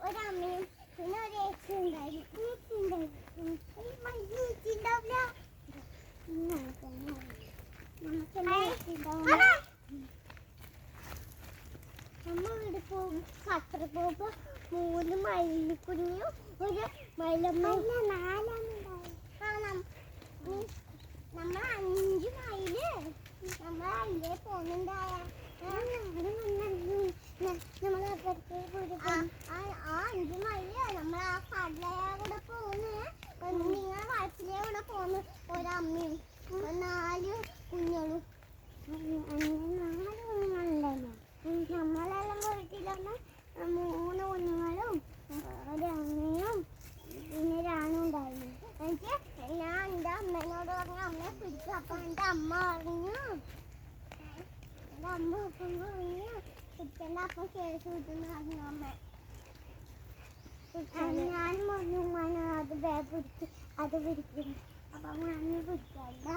ഒരമ്മയും പിന്നെ ഒരു ഏച്ചി ഉണ്ടായിരുന്നു. നമ്മ ഇവിടെ പോകും ഖത്തർ പോകുമ്പോ 3 മയിൽക്കുഞ്ഞും ഒരു മയിലമ്മ 4 നമ്മൾ 5 മയില് നമ്മളല്ലേ പോകുന്നുണ്ടായ നമ്മളപ്പുറത്ത് ആ 5 മയില് നമ്മൾ ആ കടലയെ കൂടെ പോകുന്നു. നിങ്ങളെ വയസ്സിലെ കൂടെ പോകുന്നു. ഒരമ്മയും 4 കുഞ്ഞുങ്ങളും. നമ്മളെല്ലാം വീട്ടിലൊന്ന് 3 കുഞ്ഞുങ്ങളും ഒരമ്മയും പിന്നെ ഒരാണും ഉണ്ടായിരുന്നു. എനിക്ക് ഞാൻ എൻ്റെ അമ്മേനോട് പറഞ്ഞു അമ്മയെ പിടിച്ചു. അപ്പൊ എൻ്റെ അമ്മ പറഞ്ഞു അമ്മ പറഞ്ഞു പിടിച്ചെൻ്റെ അപ്പം കേസ് കിട്ടുന്ന പറഞ്ഞു അമ്മ. ഞാൻ പറഞ്ഞു അത് പിടിച്ച് അത് പിടിക്കുന്നു. അപ്പൊ അമ്മ പിടിച്ചല്ല.